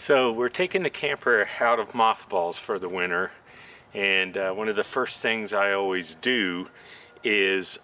So we're taking the camper out of mothballs for the winter, and one of the first things I always do is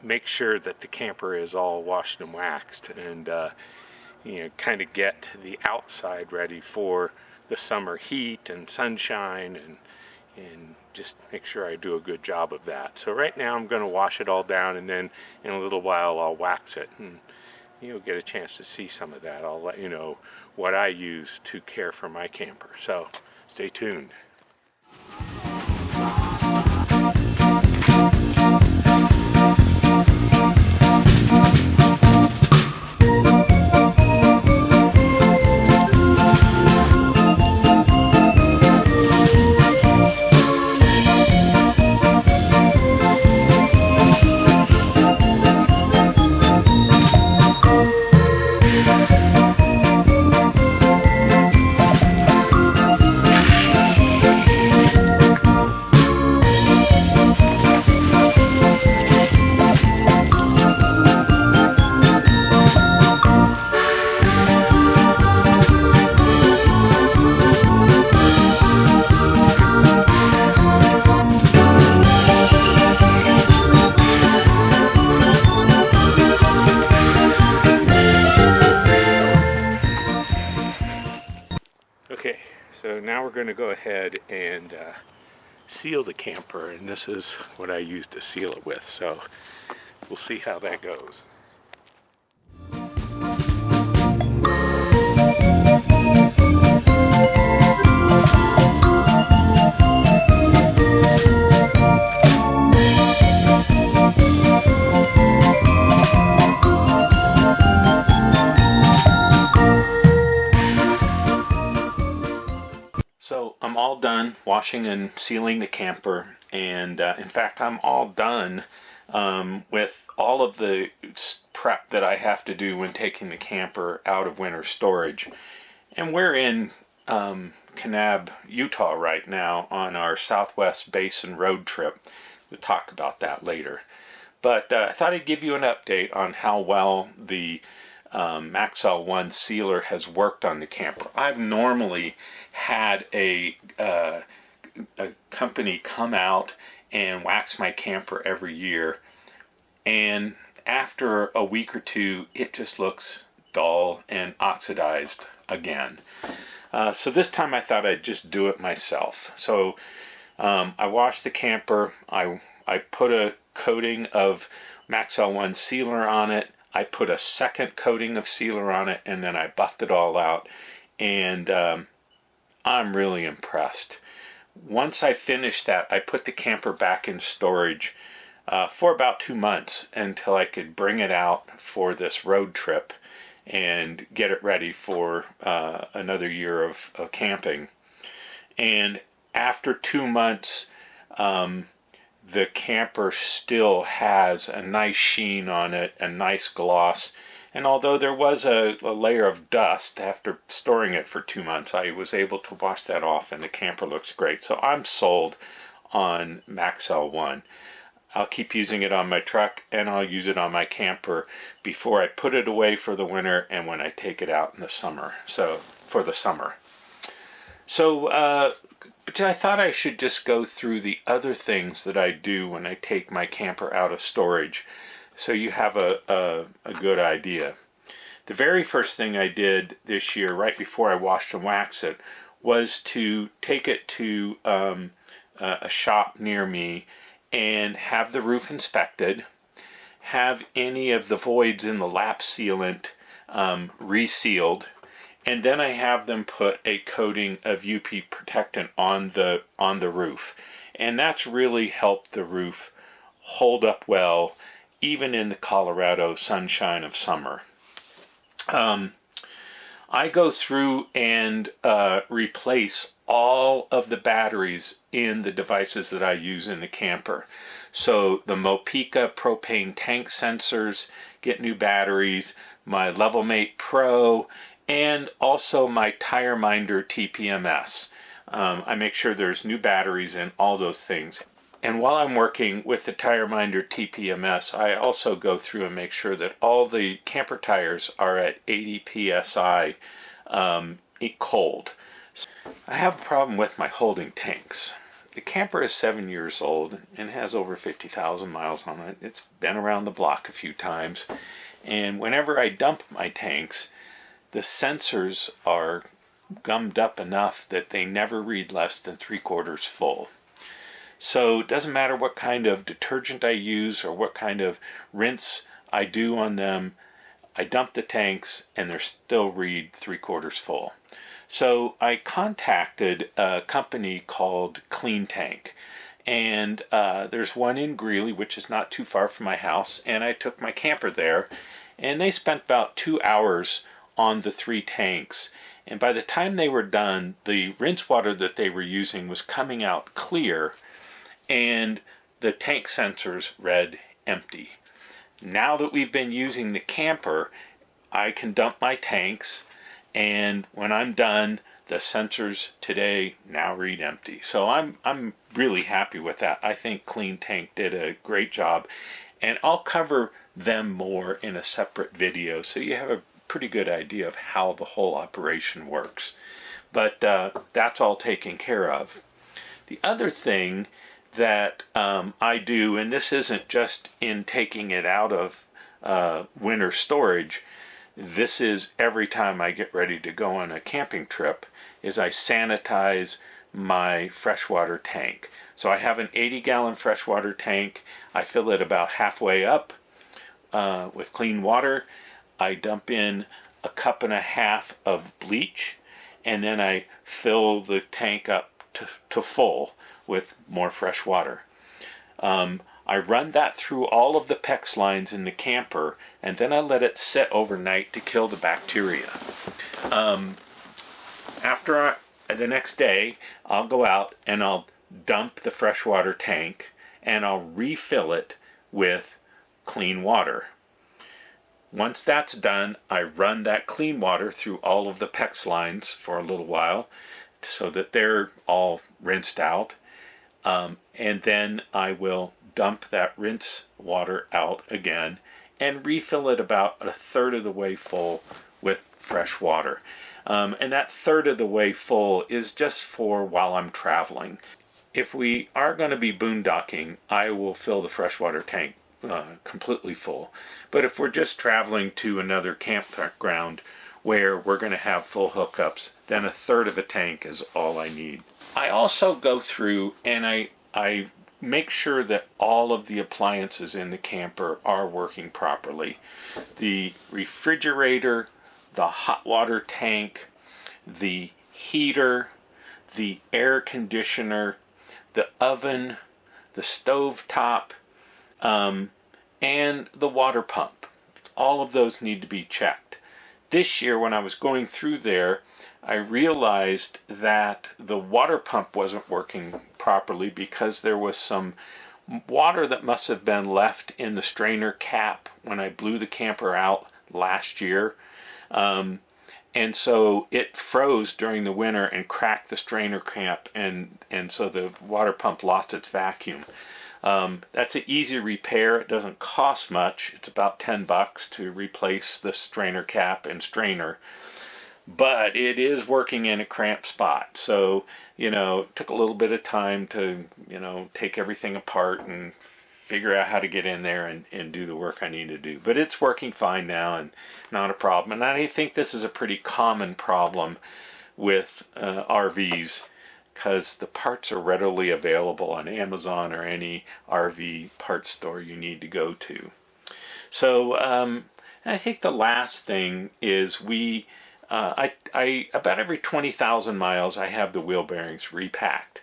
make sure that the camper is all washed and waxed, and kind of get the outside ready for the summer heat and sunshine, and just make sure I do a good job of that. So right now I'm going to wash it all down, and then in a little while I'll wax it, and you'll get a chance to see some of that. I'll let you know what I use to care for my camper. So stay tuned. Okay, so now we're going to go ahead and seal the camper, and this is what I use to seal it with, so we'll see how that goes. So I'm all done washing and sealing the camper, and in fact I'm all done with all of the prep that I have to do when taking the camper out of winter storage. And we're in Kanab, Utah right now on our Southwest Basin road trip. We'll talk about that later. But I thought I'd give you an update on how well the Maxell 1 sealer has worked on the camper. I've normally had a company come out and wax my camper every year, and after a week or two it just looks dull and oxidized again. So this time I thought I'd just do it myself. So I washed the camper, I put a coating of Maxell 1 sealer on it, I put a second coating of sealer on it, and then I buffed it all out, and I'm really impressed. Once I finished that, I put the camper back in storage for about 2 months until I could bring it out for this road trip and get it ready for another year of camping. And after 2 months, the camper still has a nice sheen on it, a nice gloss, and although there was a layer of dust after storing it for 2 months, I was able to wash that off, and the camper looks great. So I'm sold on Maxell 1. I'll keep using it on my truck, and I'll use it on my camper before I put it away for the winter and when I take it out in the summer. So for the summer. So but I thought I should just go through the other things that I do when I take my camper out of storage, so you have a good idea. The very first thing I did this year, right before I washed and waxed it, was to take it to a shop near me and have the roof inspected, have any of the voids in the lap sealant resealed, and then I have them put a coating of UP protectant on the roof. And that's really helped the roof hold up well, even in the Colorado sunshine of summer. I go through and replace all of the batteries in the devices that I use in the camper. So the Mopica propane tank sensors get new batteries, my LevelMate Pro, and also my Tire Minder TPMS. I make sure there's new batteries in all those things. And while I'm working with the Tire Minder TPMS, I also go through and make sure that all the camper tires are at 80 psi cold. I have a problem with my holding tanks. The camper is 7 years old and has over 50,000 miles on it. It's been around the block a few times. And whenever I dump my tanks, the sensors are gummed up enough that they never read less than 3/4 full. So it doesn't matter what kind of detergent I use or what kind of rinse I do on them, I dump the tanks and they're still read 3/4 full. So I contacted a company called Clean Tank, and there's one in Greeley, which is not too far from my house, and I took my camper there, and they spent about 2 hours on the 3 tanks, and by the time they were done, the rinse water that they were using was coming out clear, and the tank sensors read empty. Now that we've been using the camper, I can dump my tanks, and when I'm done, the sensors today now read empty. So I'm really happy with that. I think Clean Tank did a great job, and I'll cover them more in a separate video so you have a pretty good idea of how the whole operation works. But that's all taken care of. The other thing that I do, and this isn't just in taking it out of winter storage, this is every time I get ready to go on a camping trip, is I sanitize my freshwater tank. So I have an 80-gallon freshwater tank. I fill it about halfway up with clean water. I dump in 1.5 cups of bleach, and then I fill the tank up to full with more fresh water. I run that through all of the PEX lines in the camper, and then I let it sit overnight to kill the bacteria. After the next day, I'll go out and I'll dump the freshwater tank, and I'll refill it with clean water. Once that's done, I run that clean water through all of the PEX lines for a little while so that they're all rinsed out. And then I will dump that rinse water out again and refill it about 1/3 of the way full with fresh water. And that 1/3 of the way full is just for while I'm traveling. If we are going to be boondocking, I will fill the freshwater tank completely full. But if we're just traveling to another campground where we're going to have full hookups, then 1/3 of a tank is all I need. I also go through and I make sure that all of the appliances in the camper are working properly. The refrigerator, the hot water tank, the heater, the air conditioner, the oven, the stove top, and the water pump. All of those need to be checked. This year, when I was going through there, I realized that the water pump wasn't working properly because there was some water that must have been left in the strainer cap when I blew the camper out last year. And so it froze during the winter and cracked the strainer cap, and so the water pump lost its vacuum. That's an easy repair. It doesn't cost much. It's about $10 to replace the strainer cap and strainer. But it is working in a cramped spot. So, it took a little bit of time to, take everything apart and figure out how to get in there and do the work I need to do. But it's working fine now and not a problem. And I think this is a pretty common problem with RVs, because the parts are readily available on Amazon or any RV parts store you need to go to. So I think the last thing is I about every 20,000 miles I have the wheel bearings repacked.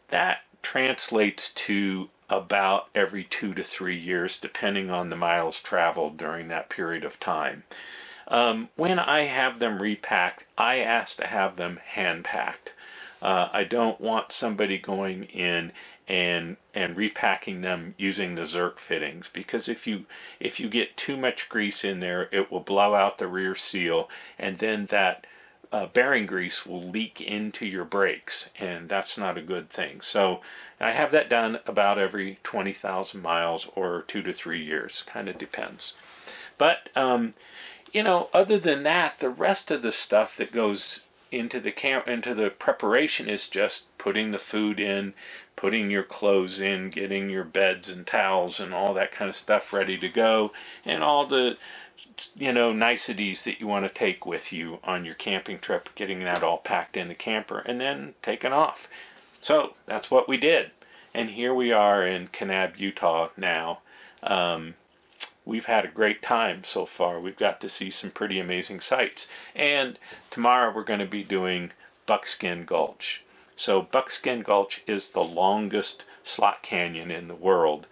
That translates to about every 2 to 3 years, depending on the miles traveled during that period of time. When I have them repacked, I ask to have them hand packed. I don't want somebody going in and repacking them using the Zerk fittings, because if you get too much grease in there, it will blow out the rear seal, and then that bearing grease will leak into your brakes, and that's not a good thing. So I have that done about every 20,000 miles or 2 to 3 years, kind of depends. But other than that, the rest of the stuff that goes into the preparation is just putting the food in, putting your clothes in, getting your beds and towels and all that kind of stuff ready to go, and all the niceties that you want to take with you on your camping trip, getting that all packed in the camper and then taking off. So that's what we did. And here we are in Kanab, Utah now. We've had a great time so far. We've got to see some pretty amazing sights. And tomorrow we're going to be doing Buckskin Gulch. So Buckskin Gulch is the longest slot canyon in the world.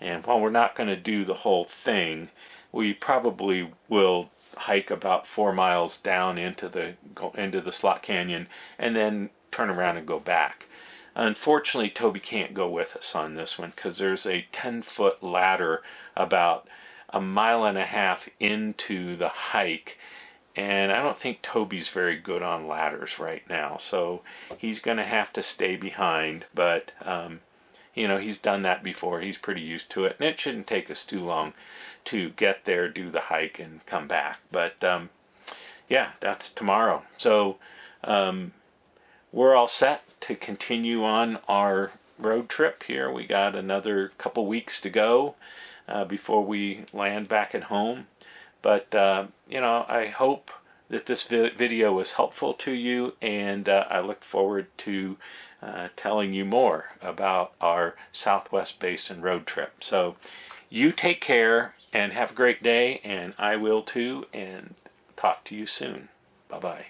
And while we're not going to do the whole thing, we probably will hike about 4 miles down into the slot canyon and then turn around and go back. Unfortunately, Toby can't go with us on this one because there's a 10-foot ladder about 1.5 miles into the hike, and I don't think Toby's very good on ladders right now, so he's going to have to stay behind. But he's done that before. He's pretty used to it, and it shouldn't take us too long to get there, do the hike, and come back. But yeah, that's tomorrow. So we're all set to continue on our road trip here. We got another couple weeks to go before we land back at home. But I hope that this video was helpful to you, and I look forward to telling you more about our Southwest Basin road trip. So you take care and have a great day, and I will too, and talk to you soon. Bye-bye.